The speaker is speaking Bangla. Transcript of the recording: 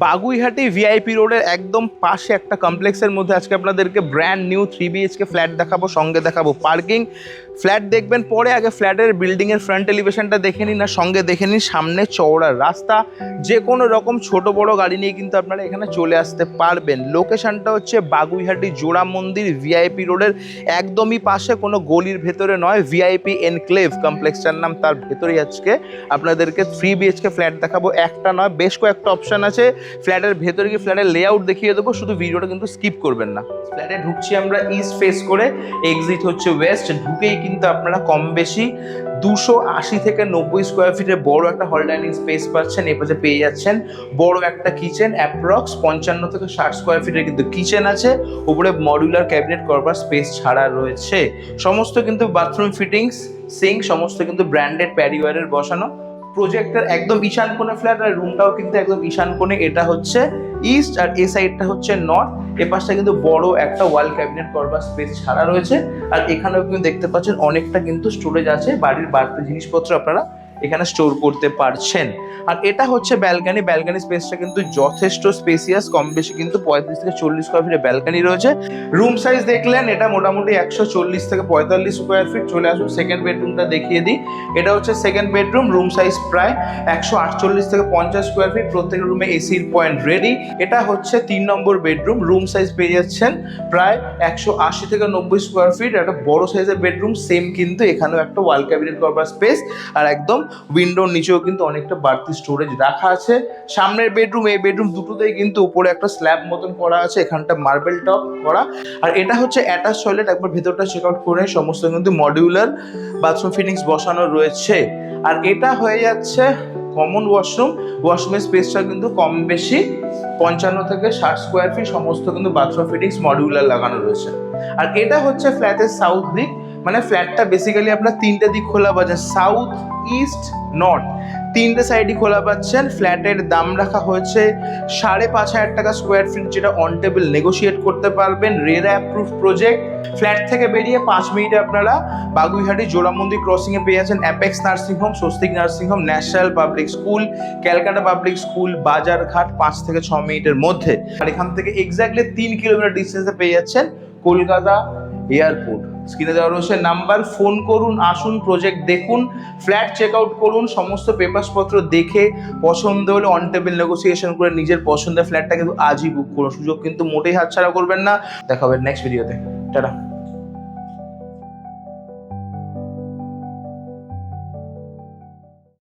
বাগুইহাটি ভিআইপি রোডের একদম পাশে একটা কমপ্লেক্সের মধ্যে আজকে আপনাদেরকে ব্র্যান্ড নিউ 3 BHK ফ্ল্যাট দেখাবো, সঙ্গে দেখাবো পার্কিং। ফ্ল্যাট দেখবেন পরে, আগে ফ্ল্যাটের বিল্ডিংয়ের ফ্রন্ট এলিভেশনটা দেখে নিন, না সঙ্গে দেখে নিন সামনে চওড়া রাস্তা। যে কোনো রকম ছোট বড় গাড়ি নিয়ে কিন্তু আপনারা এখানে চলে আসতে পারবেন। লোকেশনটা হচ্ছে বাগুইহাটি জোড়া মন্দির ভিআইপি রোডের একদমই পাশে, কোনো গলির ভেতরে নয়। ভিআইপি এনক্লেভ কমপ্লেক্সটার নাম, তার ভেতরেই আজকে আপনাদেরকে 3 BHK ফ্ল্যাট দেখাবো। একটা নয়, বেশ কয়েকটা অপশান আছে। ফ্ল্যাটের ভেতরে গিয়ে ফ্ল্যাটের লেআউট দেখিয়ে দেবো, শুধু ভিডিওটা কিন্তু স্কিপ করবেন না। ফ্ল্যাটে ঢুকছি আমরা ইস্ট ফেস করে, এক্সিট হচ্ছে ওয়েস্ট। ঢুকেই কিন্তু আপনারা কম বেশি 280 থেকে 90 স্কোয়ার ফিটের বড় একটা হল ডাইনিং স্পেস পাচ্ছেন। এ পাশে পেয়ে যাচ্ছেন বড় একটা কিচেন, অ্যাপ্রক্স 55 থেকে 60 স্কোয়ার ফিটের কিন্তু কিচেন আছে। উপরে মডিউলার ক্যাবিনেট করবার স্পেস ছাড়া রয়েছে। সমস্ত কিন্তু বাথরুম ফিটিংস, সিঙ্ক সমস্ত কিন্তু ব্র্যান্ডেড প্যারিওয়ারের বসানো। প্রজেক্টের একদম ঈশান কোণে ফ্ল্যাট, আর রুমটাও কিন্তু একদম ঈশান কোণে। এটা হচ্ছে ইস্ট আর এ সাইডটা হচ্ছে নর্থ। এ পাশটা কিন্তু বড় একটা ওয়াল ক্যাবিনেট করবার স্পেস ছাড়া রয়েছে। আর এখানেও কিন্তু দেখতে পাচ্ছেন অনেকটা কিন্তু স্টোরেজ আছে, বাড়ির বাড়তি জিনিসপত্র আপনারা এখানে স্টোর করতে পারছেন। আর এটা হচ্ছে ব্যালকানি। ব্যালকানি স্পেসটা কিন্তু যথেষ্ট স্পেসিয়াস, কম বেশি কিন্তু 35 থেকে 40 স্কোয়ার ফিটের ব্যালকানি রয়েছে। রুম সাইজ দেখলেন, এটা মোটামুটি 140 থেকে 45 স্কোয়ার ফিট। চলে আসুন সেকেন্ড বেডরুমটা দেখিয়ে দিই। এটা হচ্ছে সেকেন্ড বেডরুম। রুম সাইজ প্রায় 148 থেকে 50 স্কোয়ার ফিট। প্রত্যেক রুমে এসির পয়েন্ট রেডি। এটা হচ্ছে 3 নম্বর বেডরুম। রুম সাইজ পেয়ে যাচ্ছেন প্রায় 180 থেকে 90 স্কোয়ার ফিট। একটা বড় সাইজের বেডরুম, সেম কিন্তু এখানেও একটা ওয়াল ক্যাবিনেট করবার স্পেস, আর একদম উইন্ডোর নিচেও কিন্তু অনেকটা বাড়তি স্টোরেজ রাখা আছে। সামনের বেডরুম, এই বেডরুম দুটোতেই কিন্তু উপরে একটা স্ল্যাব মতন করা আছে, এখানটা মার্বেল টপ করা। আর এটা হচ্ছে অ্যাটাচ টয়লেট। একবার ভেতরটা চেক আউট করে, সমস্ত কিন্তু মডিউলার বাথরুম ফিটিংস বসানো রয়েছে। আর এটা হয়ে যাচ্ছে কমন ওয়াশরুম। ওয়াশরুমের স্পেসটা কিন্তু কম বেশি 55 থেকে 60 স্কোয়ার ফিট। সমস্ত কিন্তু বাথরুম ফিটিংস মডিউলার লাগানো রয়েছে। আর এটা হচ্ছে ফ্ল্যাটের সাউথ দিক, মানে ফ্ল্যাটটা বেসিক্যালি আপনার 3টে দিক খোলা পাচ্ছেন, সাউথ, ইস্ট, নর্থ, 3টে সাইডই খোলা পাচ্ছেন। ফ্ল্যাটের দাম রাখা হয়েছে 5,500 টাকা স্কোয়ার ফিট, যেটা অন টেবিল নেগোশিয়েট করতে পারবেন। RERA approve project. ফ্ল্যাট থেকে বেরিয়ে 5 মিনিটে আপনারা বাগুইহাটি জোড়া মন্দির ক্রসিংয়ে পেয়ে যাচ্ছেন apex nursing home, Swastik nursing home, national public school, Calcutta public school, Bazarghat 5 থেকে 6 মিনিটের মধ্যে। আর এখান থেকে এক্স্যাক্টলি 3 কিলোমিটার ডিস্টেন্সে পেয়ে যাচ্ছেন কলকাতা এয়ারপোর্ট। স্ক্রিনে দেওয়া রয়েছে নাম্বার, ফোন করুন, আসুন, প্রজেক্ট দেখুন, ফ্ল্যাট চেক আউট করুন, সমস্ত পেপারসপত্র দেখে পছন্দ হলে অন টেবিল নেগোসিয়েশন করে নিজের পছন্দের ফ্ল্যাটটা কিন্তু আজই বুক করুন। সুযোগ কিন্তু মোটেই হাতছাড়া করবেন না। দেখা হবে নেক্সট ভিডিওতে। টাটা।